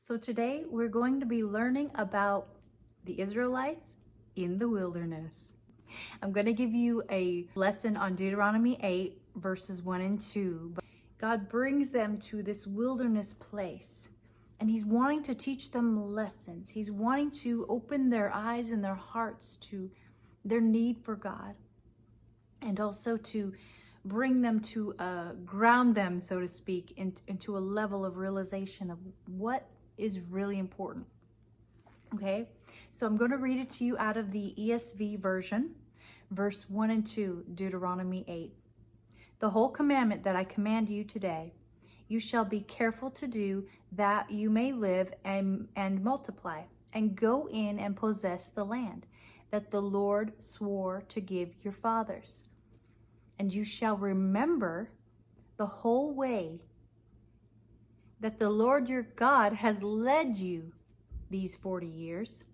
So today we're going to be learning about the Israelites in the wilderness. I'm going to give you a lesson on Deuteronomy 8 verses 1 and 2. God brings them to this wilderness place and he's wanting to teach them lessons. He's wanting to open their eyes and their hearts to their need for God, and also to bring them to ground them, so to speak, into a level of realization of what is really important. Okay, so I'm going to read it to you out of the ESV version, verse 1 and 2, Deuteronomy 8. The whole commandment that I command you today, you shall be careful to do, that you may live and multiply, and go in and possess the land that the Lord swore to give your fathers. And you shall remember the whole way that the Lord your God has led you these 40 years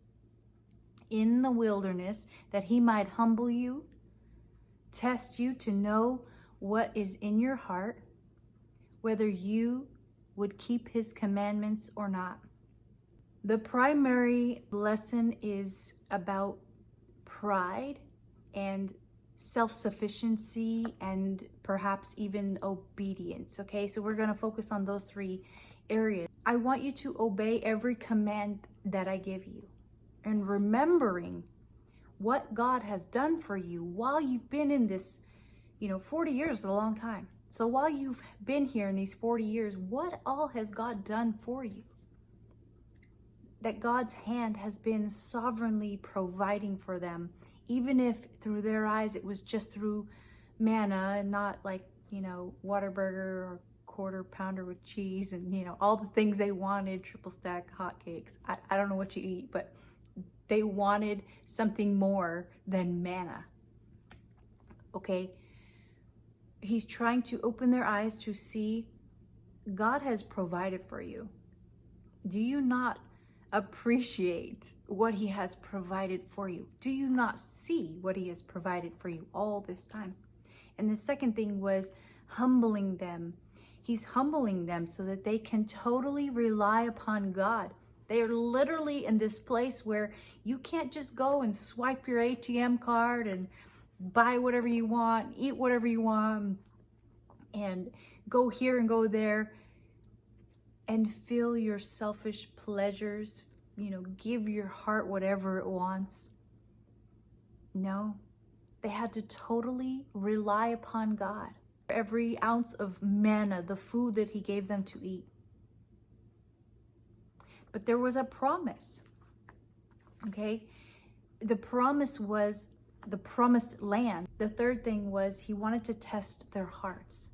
in the wilderness, that he might humble you, test you to know what is in your heart, whether you would keep his commandments or not. The primary lesson is about pride and self-sufficiency and perhaps even obedience. Okay, so we're going to focus on those three areas. I want you to obey every command that I give you, and remembering what God has done for you while you've been in this, 40 years is a long time. So while you've been here in these 40 years, what all has God done for you? That God's hand has been sovereignly providing for them, even if through their eyes it was just through manna and not like, Whataburger or quarter pounder with cheese and, all the things they wanted, triple stack hotcakes. I don't know what you eat, but they wanted something more than manna. Okay? He's trying to open their eyes to see God has provided for you. Do you not appreciate what he has provided for you? Do you not see what he has provided for you all this time? And the second thing was humbling them. He's humbling them so that they can totally rely upon God. They are literally in this place where you can't just go and swipe your ATM card and buy whatever you want, eat whatever you want, and go here and go there and feel your selfish pleasures, give your heart whatever it wants. No, they had to totally rely upon God. Every ounce of manna, the food that he gave them to eat. But there was a promise, okay? The promise was the promised land. The third thing was he wanted to test their hearts.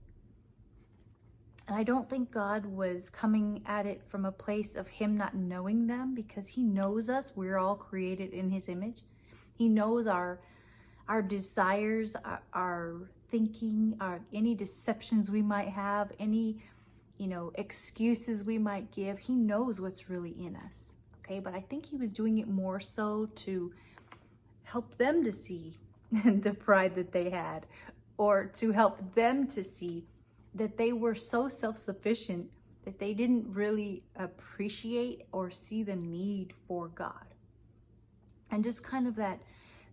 And I don't think God was coming at it from a place of him not knowing them, because he knows us. We're all created in his image. He knows our desires, our thinking, any deceptions we might have, any, excuses we might give. He knows what's really in us. Okay, but I think he was doing it more so to help them to see the pride that they had, or to help them to see that they were so self-sufficient that they didn't really appreciate or see the need for God. And just kind of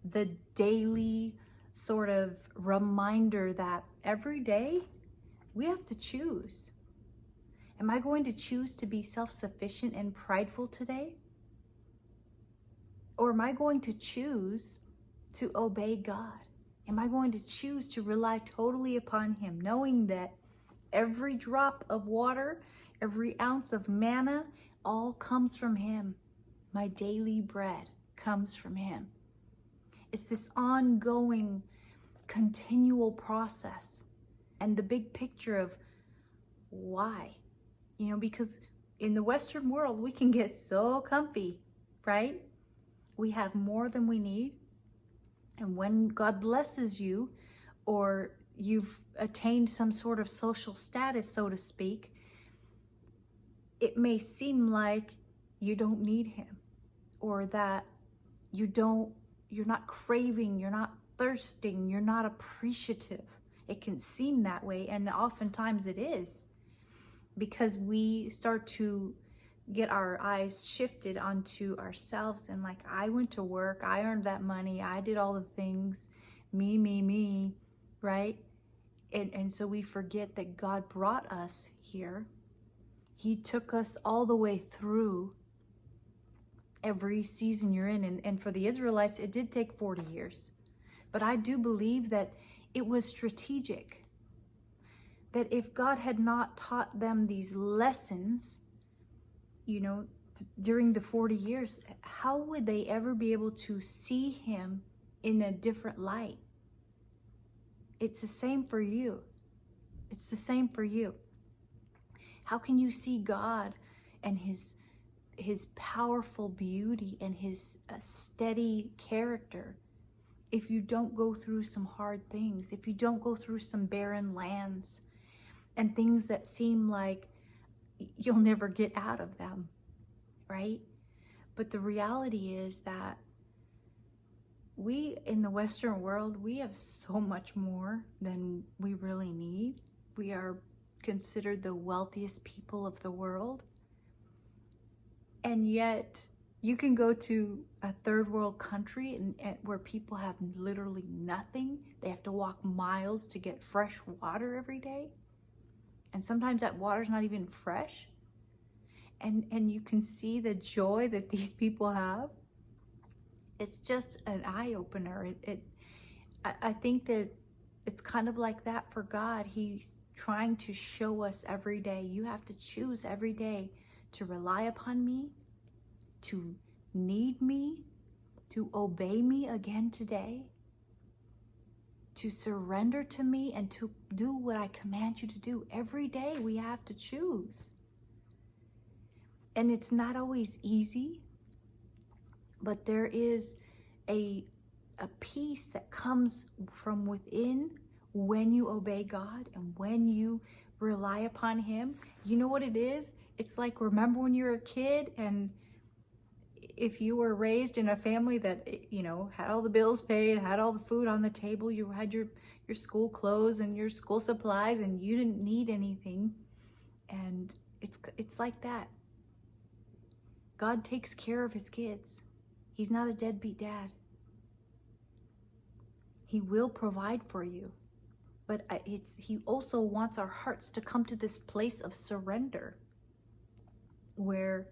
the daily sort of reminder that every day we have to choose. Am I going to choose to be self-sufficient and prideful today? Or am I going to choose to obey God? Am I going to choose to rely totally upon him, knowing that every drop of water, every ounce of manna, all comes from him. My daily bread comes from him. It's this ongoing, continual process. And the big picture of why. Because in the Western world, we can get so comfy, right? We have more than we need. And when God blesses you, or you've attained some sort of social status, so to speak, it may seem like you don't need him, or that you're not craving, you're not thirsting, you're not appreciative. It can seem that way, and oftentimes it is, because we start to get our eyes shifted onto ourselves and like, I went to work, I earned that money, I did all the things, me, right? And so we forget that God brought us here. He took us all the way through every season you're in. And for the Israelites, it did take 40 years. But I do believe that it was strategic. That if God had not taught them these lessons, during the 40 years, how would they ever be able to see him in a different light? It's the same for you. It's the same for you. How can you see God and his powerful beauty and his steady character if you don't go through some hard things, if you don't go through some barren lands and things that seem like you'll never get out of them, right? But the reality is that we in the Western world, we have so much more than we really need. We are considered the wealthiest people of the world. And yet you can go to a third world country and where people have literally nothing. They have to walk miles to get fresh water every day. And sometimes that water's not even fresh. And you can see the joy that these people have. It's just an eye-opener. I think that it's kind of like that for God. He's trying to show us every day. You have to choose every day to rely upon me, to need me, to obey me again today, to surrender to me, and to do what I command you to do. Every day we have to choose. And it's not always easy, but there is a peace that comes from within when you obey God and when you rely upon him. You know what it is? It's like, remember when you were a kid, and if you were raised in a family that, had all the bills paid, had all the food on the table, you had your school clothes and your school supplies, and you didn't need anything. And it's like that. God takes care of his kids. He's not a deadbeat dad. He will provide for you. But he also wants our hearts to come to this place of surrender, where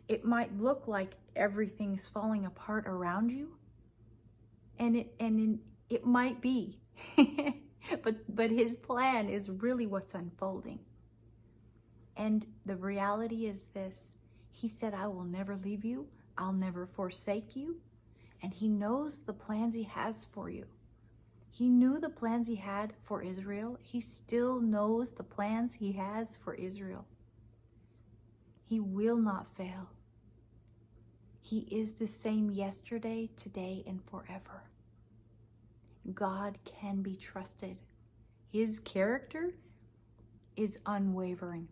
it might look like everything's falling apart around you, and it might be, but his plan is really what's unfolding. And the reality is this: he said, I will never leave you, I'll never forsake you, and he knows the plans he has for you. He knew the plans he had for Israel. He still knows the plans he has for Israel. He will not fail. He is the same yesterday, today, and forever. God can be trusted. His character is unwavering.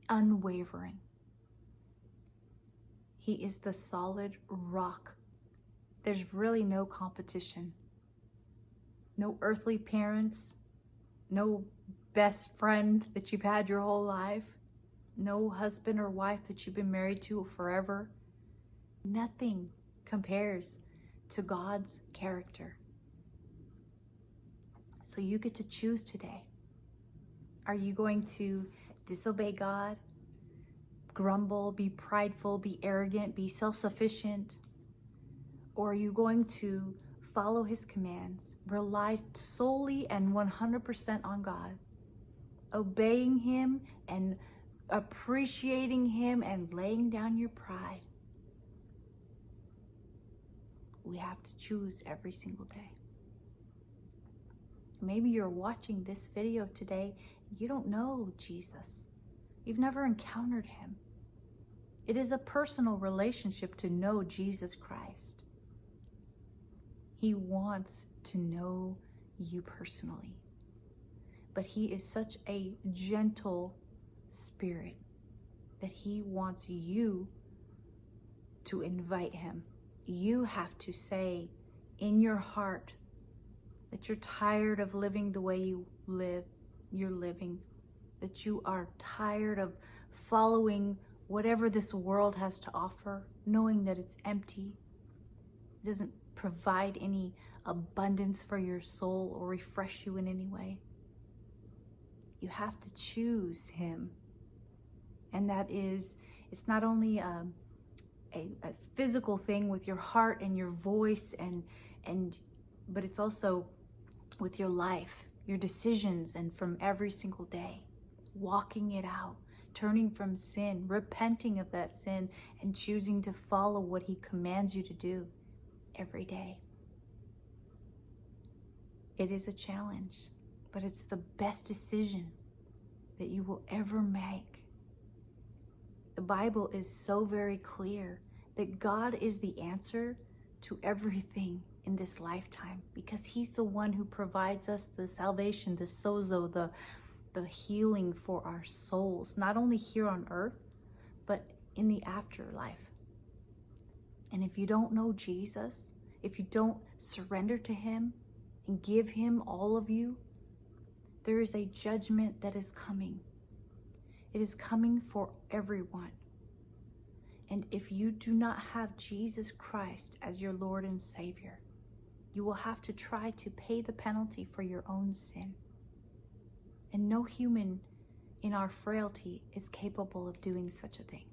Unwavering. He is the solid rock. There's really no competition. No earthly parents, no best friend that you've had your whole life, no husband or wife that you've been married to forever. Nothing compares to God's character. So you get to choose today. Are you going to disobey God, grumble, be prideful, be arrogant, be self-sufficient? Or are you going to follow his commands, rely solely and 100% on God, obeying him and appreciating him and laying down your pride? We have to choose every single day. Maybe you're watching this video today, you don't know Jesus. You've never encountered him. It is a personal relationship to know Jesus Christ. He wants to know you personally. But he is such a gentle spirit that he wants you to invite him. You have to say in your heart that you're tired of living the way you're living, that you are tired of following whatever this world has to offer, knowing that it's empty, it doesn't provide any abundance for your soul or refresh you in any way. You have to choose him. And that is, it's not only a physical thing with your heart and your voice, but it's also with your life, your decisions, and from every single day, walking it out, turning from sin, repenting of that sin, and choosing to follow what he commands you to do every day. It is a challenge, but it's the best decision that you will ever make. The Bible is so very clear that God is the answer to everything in this lifetime, because he's the one who provides us the salvation, the sozo, the healing for our souls, not only here on earth, but in the afterlife. And if you don't know Jesus, if you don't surrender to him and give him all of you, there is a judgment that is coming. It is coming for everyone. And if you do not have Jesus Christ as your Lord and Savior, you will have to try to pay the penalty for your own sin. And no human in our frailty is capable of doing such a thing.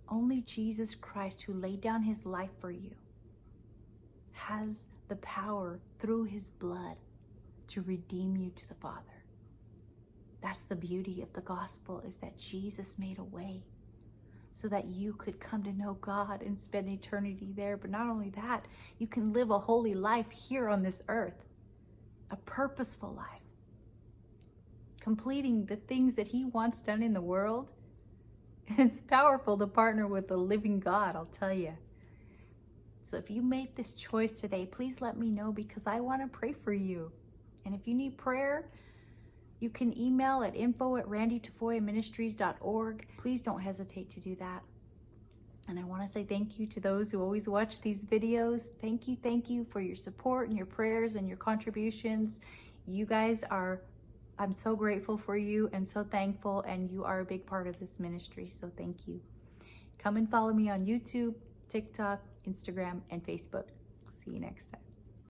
Only Jesus Christ, who laid down his life for you, has the power through his blood to redeem you to the Father. That's the beauty of the gospel, is that Jesus made a way so that you could come to know God and spend eternity there. But not only that, you can live a holy life here on this earth, a purposeful life, completing the things that he wants done in the world. It's powerful to partner with the living God, I'll tell you. So if you made this choice today, please let me know, because I want to pray for you. And if you need prayer, you can email at info@randytafoyaministries.org. Please don't hesitate to do that. And I want to say thank you to those who always watch these videos. Thank you for your support and your prayers and your contributions. You guys are, I'm so grateful for you and so thankful, and you are a big part of this ministry, so thank you. Come and follow me on YouTube, TikTok, Instagram, and Facebook. See you next time.